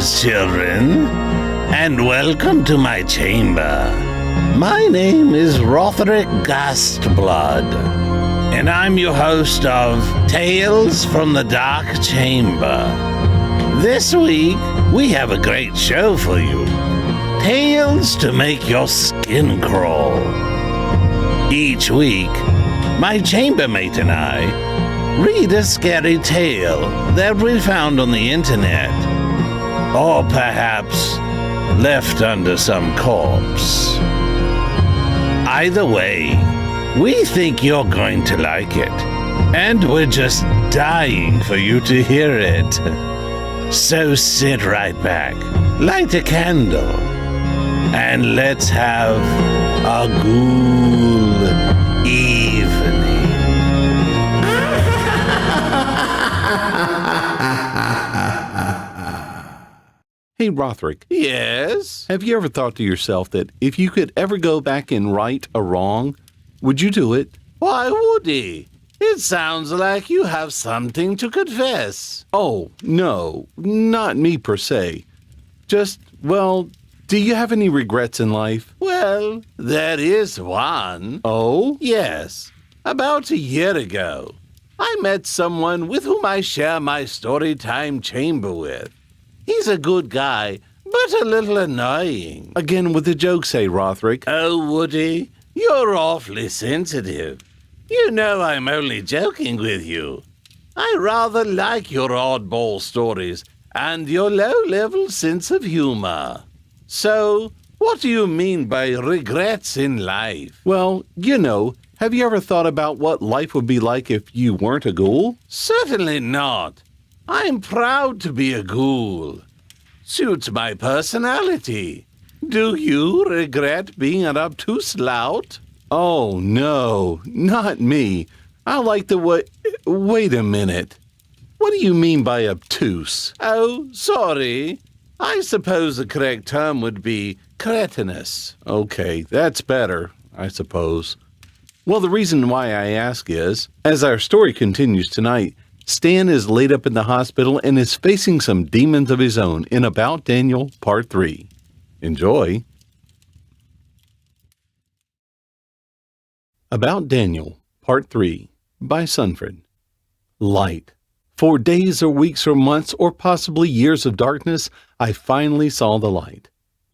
Greetings, children, and welcome to my chamber. My name is Rotherick Gastblood, and I'm your host of Tales from the Dark Chamber. This week, we have a great show for you. Tales to make your skin crawl. Each week, my chambermate and I read a scary tale that we found on the internet, or perhaps left under some corpse. Either way, we think you're going to like it, and we're just dying for you to hear it. So sit right back, light a candle, and let's have a ghoul evening. Hey, Rotherick. Yes? Have you ever thought to yourself that if you could ever go back and right a wrong, would you do it? Why would he? It sounds like you have something to confess. Oh, no, not me per se. Just, well, do you have any regrets in life? Well, there is one. Oh? Yes. About a year ago, I met someone with whom I share my storytime chamber with. He's a good guy, but a little annoying. Again with the jokes, eh, Rotherick? Oh, Woody, you're awfully sensitive. You know I'm only joking with you. I rather like your oddball stories and your low-level sense of humor. So, what do you mean by regrets in life? Well, have you ever thought about what life would be like if you weren't a ghoul? Certainly not. I'm proud to be a ghoul. Suits my personality. Do you regret being an obtuse lout? Oh, no, not me. I like the way... Wait a minute. What do you mean by obtuse? Oh, sorry. I suppose the correct term would be cretinous. Okay, that's better, I suppose. Well, the reason why I ask is, as our story continues tonight, Stan is laid up in the hospital and is facing some demons of his own in About Daniel, Part 3. Enjoy. About Daniel, Part 3, by Sunfred. Light. For days or weeks or months or possibly years of darkness, I finally saw the light.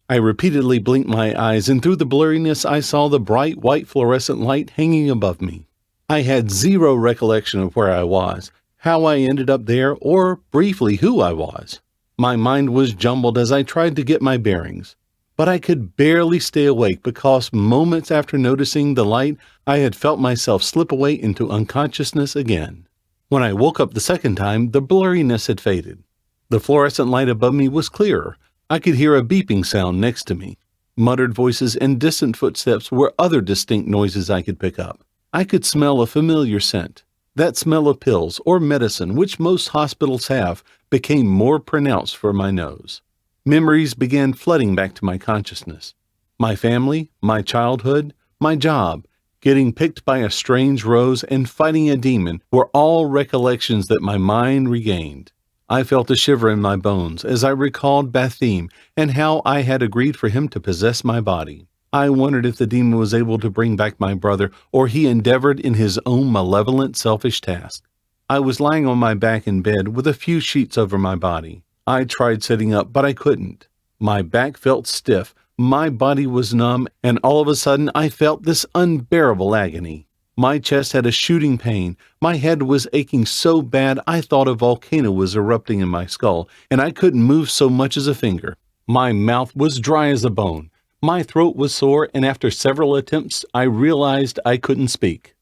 I repeatedly blinked my eyes, and through the blurriness I saw the bright white fluorescent light hanging above me. I had zero recollection of where I was, how I ended up there, or briefly who I was. My mind was jumbled as I tried to get my bearings, but I could barely stay awake because moments after noticing the light, I had felt myself slip away into unconsciousness again. When I woke up the second time, the blurriness had faded. The fluorescent light above me was clearer. I could hear a beeping sound next to me. Muttered voices and distant footsteps were other distinct noises I could pick up. I could smell a familiar scent. That smell of pills or medicine, which most hospitals have, became more pronounced for my nose. Memories began flooding back to my consciousness. My family, my childhood, my job, getting picked by a strange rose, and fighting a demon were all recollections that my mind regained. I felt a shiver in my bones as I recalled Bathym and how I had agreed for him to possess my body. I wondered if the demon was able to bring back my brother, or he endeavored in his own malevolent, selfish task. I was lying on my back in bed with a few sheets over my body. I tried sitting up, but I couldn't. My back felt stiff, my body was numb, and all of a sudden I felt this unbearable agony. My chest had a shooting pain. My head was aching so bad I thought a volcano was erupting in my skull, and I couldn't move so much as a finger. My mouth was dry as a bone. My throat was sore, and after several attempts, I realized I couldn't speak.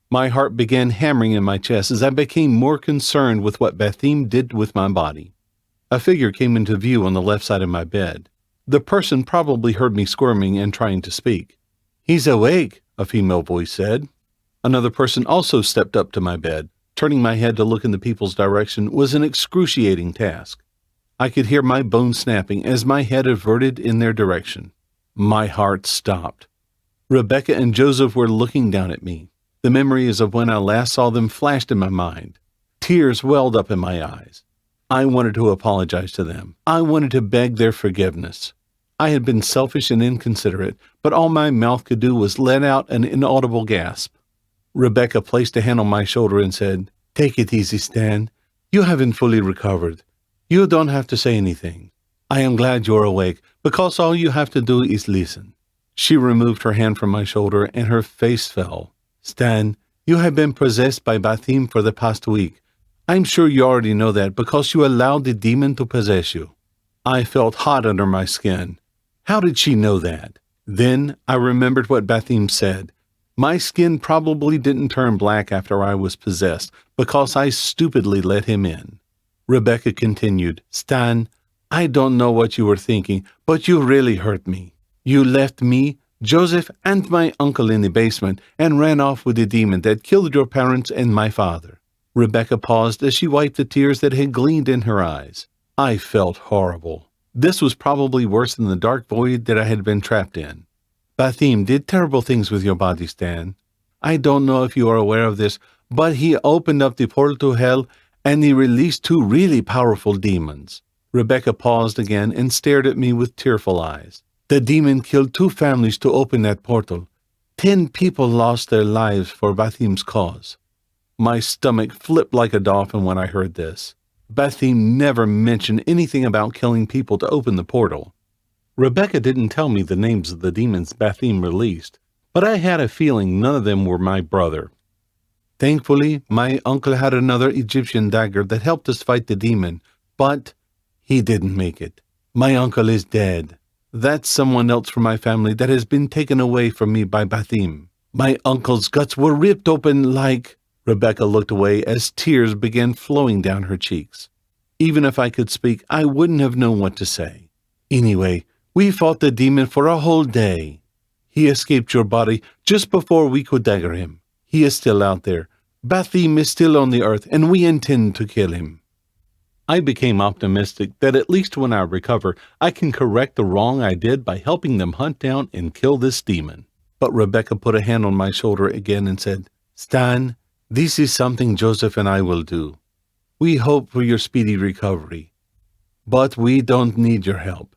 My heart began hammering in my chest as I became more concerned with what Bathym did with my body. A figure came into view on the left side of my bed. The person probably heard me squirming and trying to speak. "He's awake," a female voice said. Another person also stepped up to my bed. Turning my head to look in the people's direction was an excruciating task. I could hear my bones snapping as my head averted in their direction. My heart stopped. Rebecca and Joseph were looking down at me. The memories of when I last saw them flashed in my mind. Tears welled up in my eyes. I wanted to apologize to them. I wanted to beg their forgiveness. I had been selfish and inconsiderate, but all my mouth could do was let out an inaudible gasp. Rebecca placed a hand on my shoulder and said, "Take it easy, Stan. You haven't fully recovered. You don't have to say anything. I am glad you're awake, because all you have to do is listen." She removed her hand from my shoulder, and her face fell. "Stan, you have been possessed by Bathym for the past week. I'm sure you already know that because you allowed the demon to possess you." I felt hot under my skin. How did she know that? Then I remembered what Bathym said. My skin probably didn't turn black after I was possessed because I stupidly let him in. Rebecca continued, "Stan, I don't know what you were thinking, but you really hurt me. You left me, Joseph, and my uncle in the basement and ran off with the demon that killed your parents and my father." Rebecca paused as she wiped the tears that had gleamed in her eyes. I felt horrible. This was probably worse than the dark void that I had been trapped in. "Bathym did terrible things with your body, Stan. I don't know if you are aware of this, but he opened up the portal to hell and he released 2 really powerful demons." Rebecca paused again and stared at me with tearful eyes. "The demon killed 2 families to open that portal. 10 people lost their lives for Bathym's cause." My stomach flipped like a dolphin when I heard this. Bathym never mentioned anything about killing people to open the portal. Rebecca didn't tell me the names of the demons Bathym released, but I had a feeling none of them were my brother. Thankfully, my uncle had another Egyptian dagger that helped us fight the demon, but he didn't make it. My uncle is dead. That's someone else from my family that has been taken away from me by Bathym. My uncle's guts were ripped open like... Rebecca looked away as tears began flowing down her cheeks. Even if I could speak, I wouldn't have known what to say. Anyway, we fought the demon for a whole day. He escaped your body just before we could dagger him. He is still out there. Bathym is still on the earth, and we intend to kill him. I became optimistic that at least when I recover, I can correct the wrong I did by helping them hunt down and kill this demon. But Rebecca put a hand on my shoulder again and said, "Stan, this is something Joseph and I will do. We hope for your speedy recovery. But we don't need your help.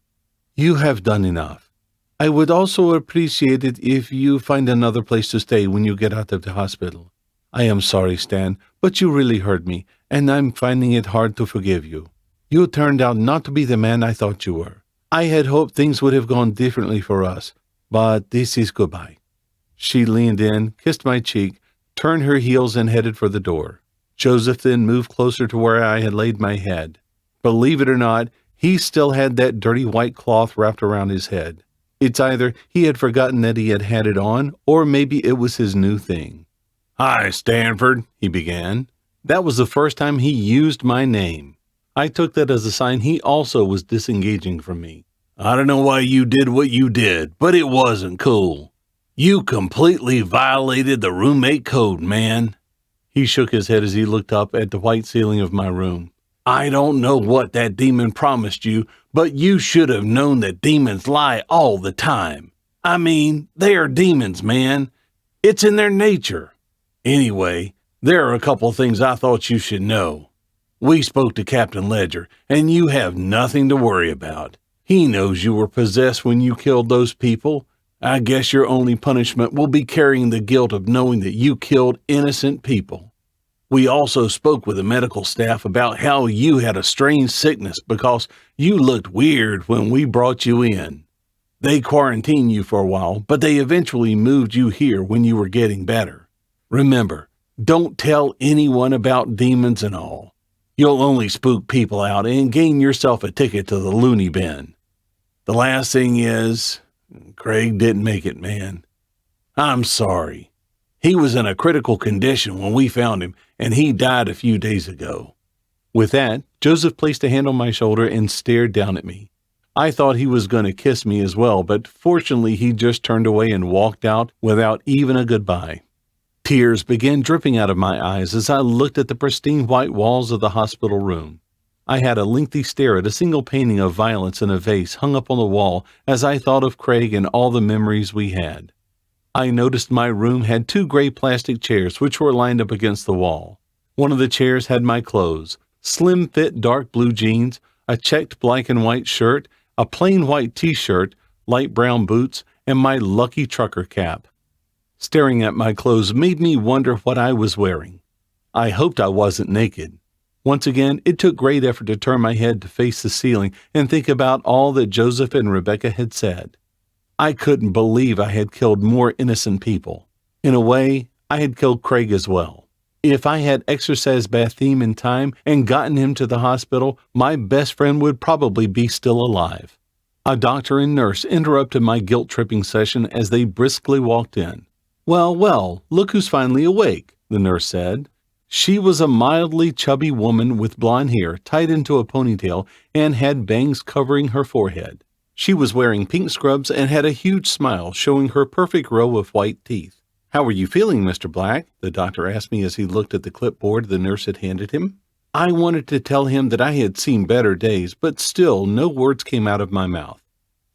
You have done enough. I would also appreciate it if you find another place to stay when you get out of the hospital. I am sorry, Stan, but you really hurt me, and I'm finding it hard to forgive you. You turned out not to be the man I thought you were. I had hoped things would have gone differently for us, but this is goodbye." She leaned in, kissed my cheek, turned her heels and headed for the door. Joseph then moved closer to where I had laid my head. Believe it or not, he still had that dirty white cloth wrapped around his head. It's either he had forgotten that he had it on, or maybe it was his new thing. "Hi, Stanford," he began. That was the first time he used my name. I took that as a sign he also was disengaging from me. "I don't know why you did what you did, but it wasn't cool. You completely violated the roommate code, man." He shook his head as he looked up at the white ceiling of my room. "I don't know what that demon promised you, but you should have known that demons lie all the time. I mean, they are demons, man. It's in their nature. Anyway, there are a couple things I thought you should know. We spoke to Captain Ledger, and you have nothing to worry about. He knows you were possessed when you killed those people. I guess your only punishment will be carrying the guilt of knowing that you killed innocent people. We also spoke with the medical staff about how you had a strange sickness because you looked weird when we brought you in. They quarantined you for a while, but they eventually moved you here when you were getting better. Remember, don't tell anyone about demons and all. You'll only spook people out and gain yourself a ticket to the loony bin. The last thing is, Craig didn't make it, man. I'm sorry. He was in a critical condition when we found him, and he died a few days ago." With that, Joseph placed a hand on my shoulder and stared down at me. I thought he was going to kiss me as well, but fortunately he just turned away and walked out without even a goodbye. Tears began dripping out of my eyes as I looked at the pristine white walls of the hospital room. I had a lengthy stare at a single painting of violets in a vase hung up on the wall as I thought of Craig and all the memories we had. I noticed my room had 2 gray plastic chairs which were lined up against the wall. One of the chairs had my clothes, slim-fit dark blue jeans, a checked black and white shirt, a plain white t-shirt, light brown boots, and my lucky trucker cap. Staring at my clothes made me wonder what I was wearing. I hoped I wasn't naked. Once again, it took great effort to turn my head to face the ceiling and think about all that Joseph and Rebecca had said. I couldn't believe I had killed more innocent people. In a way, I had killed Craig as well. If I had exorcised Bathym in time and gotten him to the hospital, my best friend would probably be still alive. A doctor and nurse interrupted my guilt-tripping session as they briskly walked in. Well, look who's finally awake," the nurse said. She was a mildly chubby woman with blonde hair tied into a ponytail and had bangs covering her forehead. She was wearing pink scrubs and had a huge smile showing her perfect row of white teeth. "How are you feeling, Mr. Black?" the doctor asked me as he looked at the clipboard the nurse had handed him. I wanted to tell him that I had seen better days, but still no words came out of my mouth.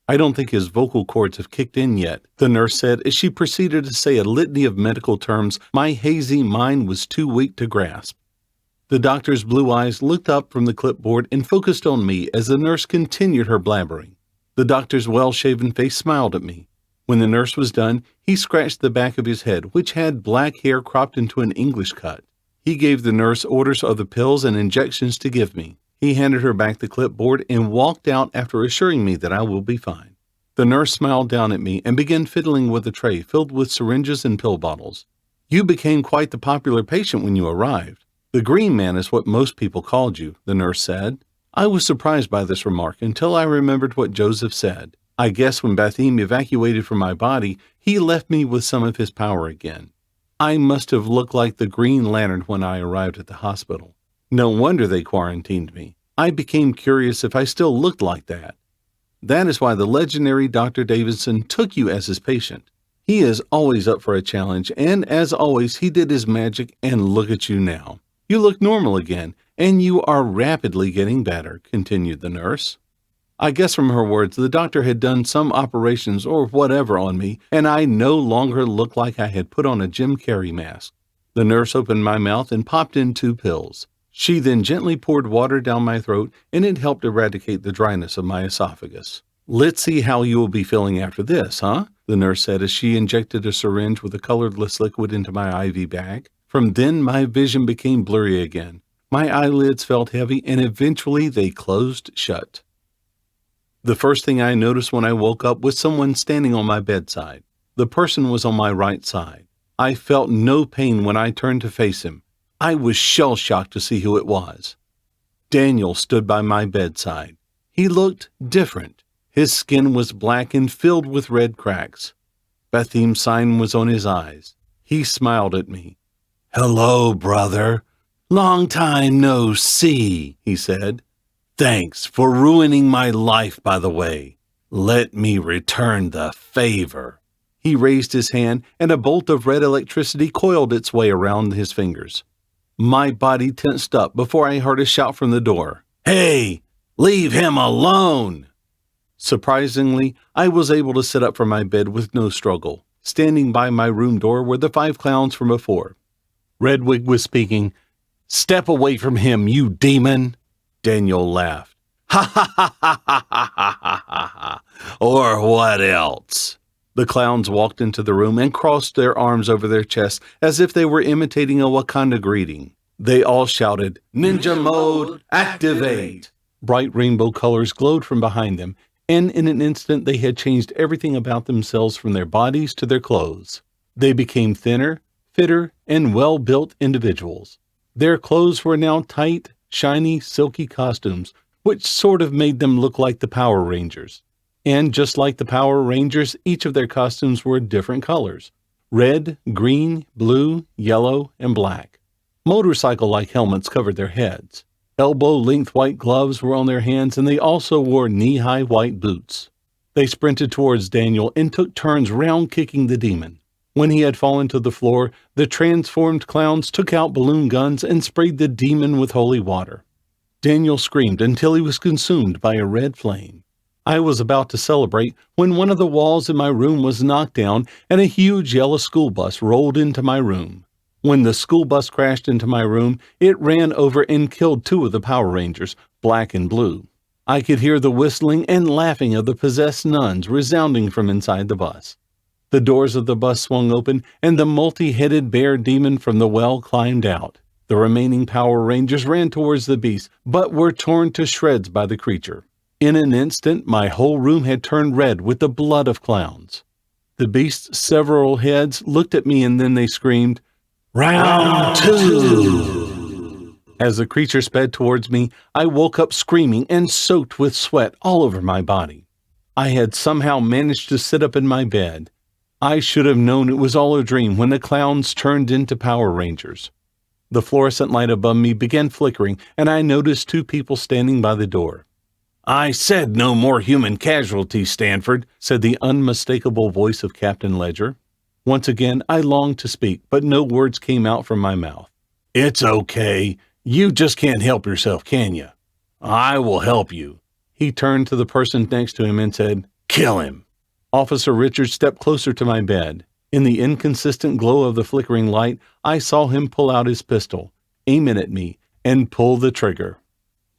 "I don't think his vocal cords have kicked in yet," the nurse said as she proceeded to say a litany of medical terms my hazy mind was too weak to grasp. The doctor's blue eyes looked up from the clipboard and focused on me as the nurse continued her blabbering. The doctor's well-shaven face smiled at me. When the nurse was done, he scratched the back of his head, which had black hair cropped into an English cut. He gave the nurse orders of the pills and injections to give me. He handed her back the clipboard and walked out after assuring me that I will be fine. The nurse smiled down at me and began fiddling with a tray filled with syringes and pill bottles. "You became quite the popular patient when you arrived. The Green Man is what most people called you," the nurse said. I was surprised by this remark until I remembered what Joseph said. I guess when Bathym evacuated from my body, he left me with some of his power again. I must have looked like the Green Lantern when I arrived at the hospital. No wonder they quarantined me. I became curious if I still looked like that. That is why the legendary Dr. Davidson took you as his patient. He is always up for a challenge, and as always, he did his magic, and look at you now. You look normal again, and you are rapidly getting better," continued the nurse. I guess from her words, the doctor had done some operations or whatever on me, and I no longer looked like I had put on a Jim Carrey mask. The nurse opened my mouth and popped in 2 pills. She then gently poured water down my throat, and it helped eradicate the dryness of my esophagus. "Let's see how you will be feeling after this, huh?" the nurse said as she injected a syringe with a colorless liquid into my IV bag. From then, my vision became blurry again. My eyelids felt heavy, and eventually they closed shut. The first thing I noticed when I woke up was someone standing on my bedside. The person was on my right side. I felt no pain when I turned to face him. I was shell-shocked to see who it was. Daniel stood by my bedside. He looked different. His skin was black and filled with red cracks. Bathym's sign was on his eyes. He smiled at me. "Hello, brother. Long time no see," he said. "Thanks for ruining my life, by the way. Let me return the favor." He raised his hand, and a bolt of red electricity coiled its way around his fingers. My body tensed up before I heard a shout from the door. "Hey, leave him alone!" Surprisingly, I was able to sit up from my bed with no struggle. Standing by my room door were the 5 clowns from before. Redwig was speaking. "Step away from him, you demon!" Daniel laughed. "Ha ha ha ha ha ha ha ha ha! Or what else?" The clowns walked into the room and crossed their arms over their chests as if they were imitating a Wakanda greeting. They all shouted, "Ninja mode, activate!" Bright rainbow colors glowed from behind them, and in an instant they had changed everything about themselves from their bodies to their clothes. They became thinner, fitter, and well-built individuals. Their clothes were now tight, shiny, silky costumes, which sort of made them look like the Power Rangers. And just like the Power Rangers, each of their costumes were different colors: red, green, blue, yellow, and black. Motorcycle-like helmets covered their heads. Elbow-length white gloves were on their hands, and they also wore knee-high white boots. They sprinted towards Daniel and took turns round-kicking the demon. When he had fallen to the floor, the transformed clowns took out balloon guns and sprayed the demon with holy water. Daniel screamed until he was consumed by a red flame. I was about to celebrate when one of the walls in my room was knocked down and a huge yellow school bus rolled into my room. When the school bus crashed into my room, it ran over and killed 2 of the Power Rangers, black and blue. I could hear the whistling and laughing of the possessed nuns resounding from inside the bus. The doors of the bus swung open, and the multi-headed bear demon from the well climbed out. The remaining Power Rangers ran towards the beast, but were torn to shreds by the creature. In an instant, my whole room had turned red with the blood of clowns. The beast's several heads looked at me, and then they screamed, "Round 2! As the creature sped towards me, I woke up screaming and soaked with sweat all over my body. I had somehow managed to sit up in my bed. I should have known it was all a dream when the clowns turned into Power Rangers. The fluorescent light above me began flickering, and I noticed 2 people standing by the door. "I said no more human casualties, Stanford," said the unmistakable voice of Captain Ledger. Once again, I longed to speak, but no words came out from my mouth. "It's okay. You just can't help yourself, can you? I will help you." He turned to the person next to him and said, "Kill him." Officer Richards stepped closer to my bed. In the inconsistent glow of the flickering light, I saw him pull out his pistol, aim it at me, and pull the trigger.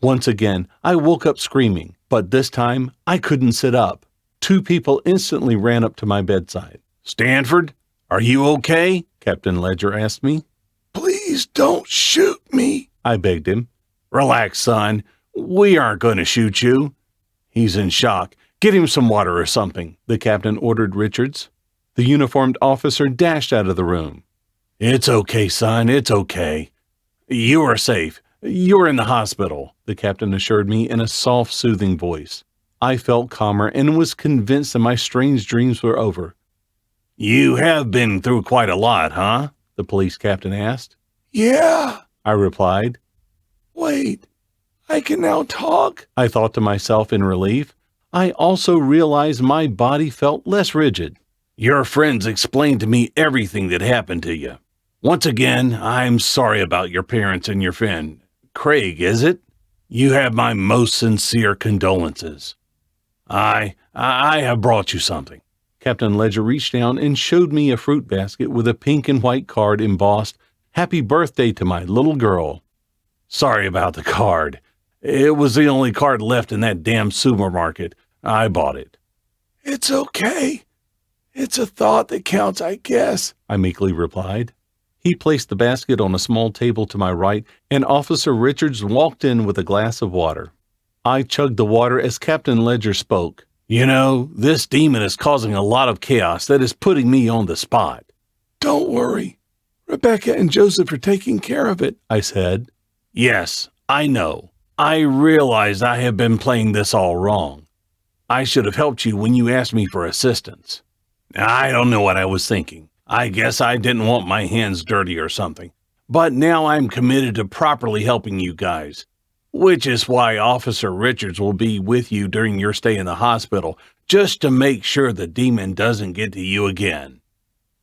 Once again, I woke up screaming, but this time I couldn't sit up. 2 people instantly ran up to my bedside. "Stanford, are you okay?" Captain Ledger asked me. "Please don't shoot me," I begged him. "Relax, son. We aren't going to shoot you." "He's in shock. Get him some water or something," the captain ordered Richards. The uniformed officer dashed out of the room. "It's okay, son. It's okay. You are safe. You're in the hospital," the captain assured me in a soft, soothing voice. I felt calmer and was convinced that my strange dreams were over. "You have been through quite a lot, huh?" the police captain asked. "Yeah," I replied. "Wait, I can now talk," I thought to myself in relief. I also realized my body felt less rigid. "Your friends explained to me everything that happened to you. Once again, I'm sorry about your parents and your friend. Craig, is it? You have my most sincere condolences. I have brought you something." Captain Ledger reached down and showed me a fruit basket with a pink and white card embossed, "Happy birthday to my little girl." "Sorry about the card. It was the only card left in that damn supermarket. I bought it." "It's okay. It's a thought that counts, I guess," I meekly replied. He placed the basket on a small table to my right, and Officer Richards walked in with a glass of water. I chugged the water as Captain Ledger spoke. "You know, this demon is causing a lot of chaos that is putting me on the spot." "Don't worry. Rebecca and Joseph are taking care of it," I said. "Yes, I know. I realized I have been playing this all wrong. I should have helped you when you asked me for assistance. I don't know what I was thinking. I guess I didn't want my hands dirty or something. But now I'm committed to properly helping you guys, which is why Officer Richards will be with you during your stay in the hospital, just to make sure the demon doesn't get to you again.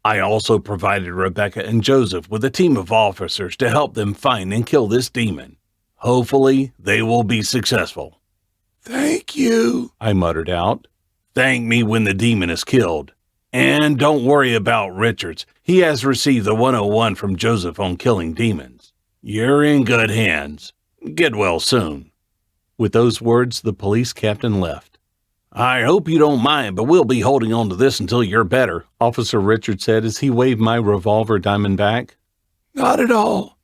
I also provided Rebecca and Joseph with a team of officers to help them find and kill this demon. Hopefully, they will be successful." "Thank you," I muttered out. "Thank me when the demon is killed. And don't worry about Richards. He has received the 101 from Joseph on killing demons. You're in good hands. Get well soon." With those words, the police captain left. "I hope you don't mind, but we'll be holding on to this until you're better," Officer Richards said as he waved my revolver diamond back. "Not at all.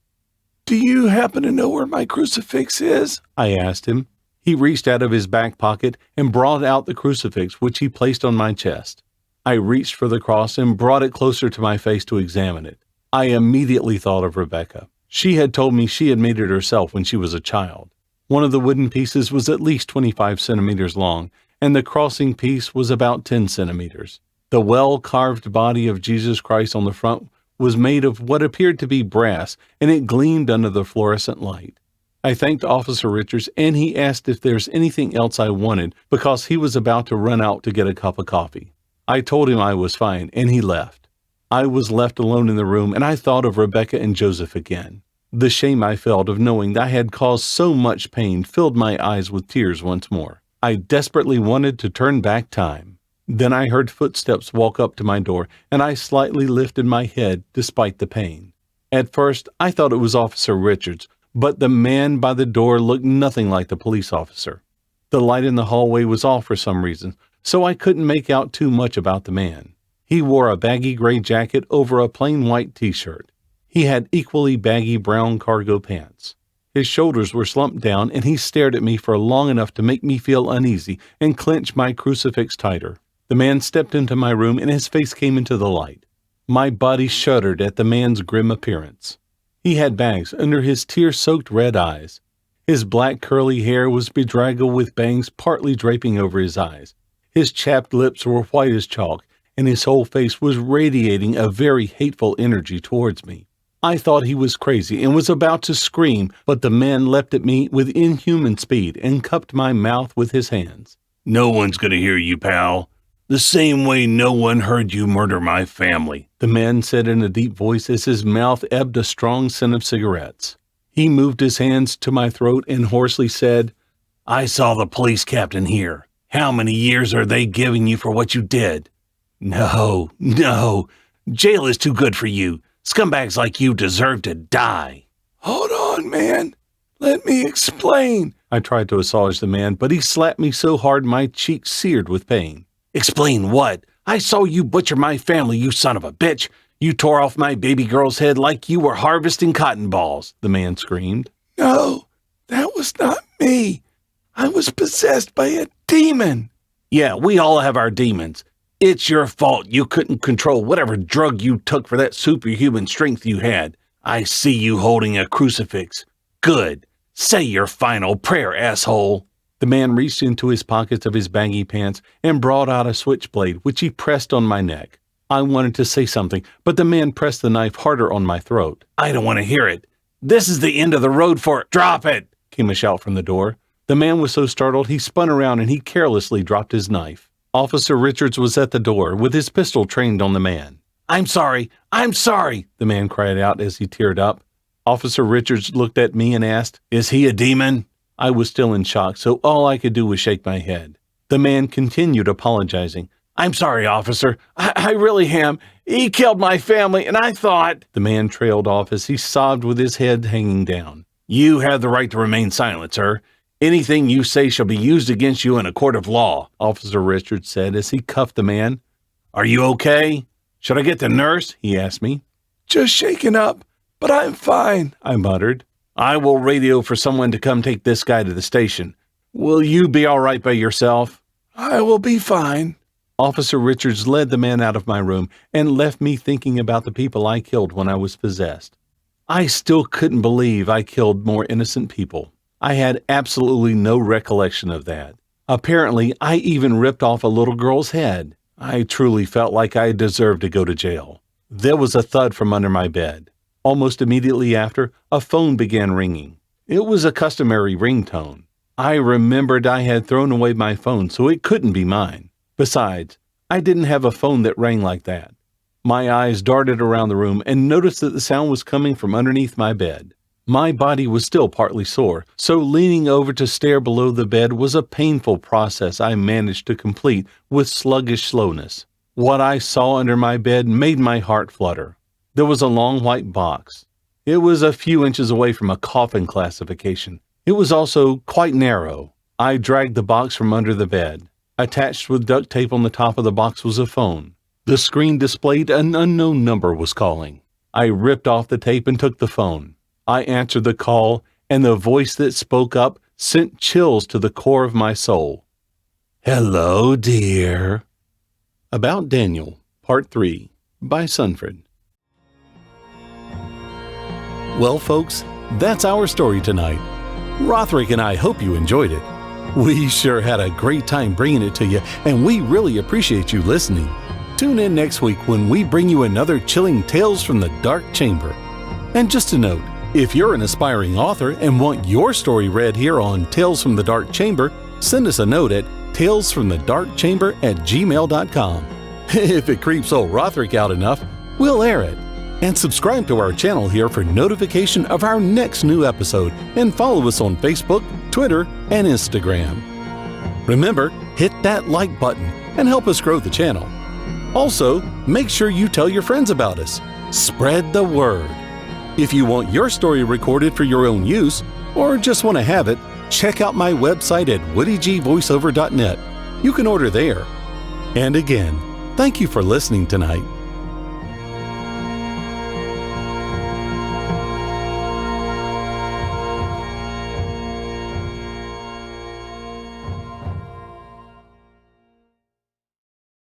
Do you happen to know where my crucifix is?" I asked him. He reached out of his back pocket and brought out the crucifix, which he placed on my chest. I reached for the cross and brought it closer to my face to examine it. I immediately thought of Rebecca. She had told me she had made it herself when she was a child. One of the wooden pieces was at least 25 centimeters long, and the crossing piece was about 10 centimeters. The well-carved body of Jesus Christ on the front was made of what appeared to be brass, and it gleamed under the fluorescent light. I thanked Officer Richards, and he asked if there's anything else I wanted because he was about to run out to get a cup of coffee. I told him I was fine, and he left. I was left alone in the room, and I thought of Rebecca and Joseph again. The shame I felt of knowing that I had caused so much pain filled my eyes with tears once more. I desperately wanted to turn back time. Then I heard footsteps walk up to my door, and I slightly lifted my head despite the pain. At first, I thought it was Officer Richards, but the man by the door looked nothing like the police officer. The light in the hallway was off for some reason, so I couldn't make out too much about the man. He wore a baggy gray jacket over a plain white t-shirt. He had equally baggy brown cargo pants. His shoulders were slumped down, and he stared at me for long enough to make me feel uneasy and clench my crucifix tighter. The man stepped into my room, and his face came into the light. My body shuddered at the man's grim appearance. He had bags under his tear-soaked red eyes. His black curly hair was bedraggled with bangs partly draping over his eyes. His chapped lips were white as chalk, and his whole face was radiating a very hateful energy towards me. I thought he was crazy and was about to scream, but the man leapt at me with inhuman speed and cupped my mouth with his hands. "No one's going to hear you, pal. The same way no one heard you murder my family," the man said in a deep voice as his mouth ebbed a strong scent of cigarettes. He moved his hands to my throat and hoarsely said, "I saw the police captain here. How many years are they giving you for what you did?" No. Jail is too good for you. Scumbags like you deserve to die." "Hold on, man. Let me explain." I tried to assuage the man, but he slapped me so hard my cheeks seared with pain. "Explain what? I saw you butcher my family, you son of a bitch. You tore off my baby girl's head like you were harvesting cotton balls," the man screamed. "No, that was not me. I was possessed by a demon." "Yeah, we all have our demons. It's your fault you couldn't control whatever drug you took for that superhuman strength you had. I see you holding a crucifix. Good. Say your final prayer, asshole." The man reached into his pockets of his baggy pants and brought out a switchblade, which he pressed on my neck. I wanted to say something, but the man pressed the knife harder on my throat. "I don't want to hear it. This is the end of the road for— Drop it!" came a shout from the door. The man was so startled he spun around and he carelessly dropped his knife. Officer Richards was at the door with his pistol trained on the man. I'm sorry, the man cried out as he teared up. Officer Richards looked at me and asked, "Is he a demon?" I was still in shock, so all I could do was shake my head. The man continued apologizing. "I'm sorry, officer. I really am. He killed my family, and I thought—" The man trailed off as he sobbed with his head hanging down. "You have the right to remain silent, sir. Anything you say shall be used against you in a court of law," Officer Richards said as he cuffed the man. "Are you okay? Should I get the nurse?" he asked me. "Just shaken up, but I'm fine," I muttered. "I will radio for someone to come take this guy to the station. Will you be all right by yourself?" "I will be fine." Officer Richards led the man out of my room and left me thinking about the people I killed when I was possessed. I still couldn't believe I killed more innocent people. I had absolutely no recollection of that. Apparently, I even ripped off a little girl's head. I truly felt like I deserved to go to jail. There was a thud from under my bed. Almost immediately after, a phone began ringing. It was a customary ringtone. I remembered I had thrown away my phone, so it couldn't be mine. Besides, I didn't have a phone that rang like that. My eyes darted around the room and noticed that the sound was coming from underneath my bed. My body was still partly sore, so leaning over to stare below the bed was a painful process I managed to complete with sluggish slowness. What I saw under my bed made my heart flutter. There was a long white box. It was a few inches away from a coffin classification. It was also quite narrow. I dragged the box from under the bed. Attached with duct tape on the top of the box was a phone. The screen displayed an unknown number was calling. I ripped off the tape and took the phone. I answered the call, and the voice that spoke up sent chills to the core of my soul. "Hello, dear." About Daniel, Part 3, by Sunfred. Well, folks, that's our story tonight. Rotherick and I hope you enjoyed it. We sure had a great time bringing it to you, and we really appreciate you listening. Tune in next week when we bring you another chilling Tales from the Dark Chamber. And just a note, if you're an aspiring author and want your story read here on Tales from the Dark Chamber, send us a note at talesfromthedarkchamber@gmail.com. If it creeps old Rotherick out enough, we'll air it. And subscribe to our channel here for notification of our next new episode, and follow us on Facebook, Twitter, and Instagram. Remember, hit that like button and help us grow the channel. Also, make sure you tell your friends about us. Spread the word. If you want your story recorded for your own use, or just want to have it, check out my website at woodygvoiceover.net. You can order there. And again, thank you for listening tonight.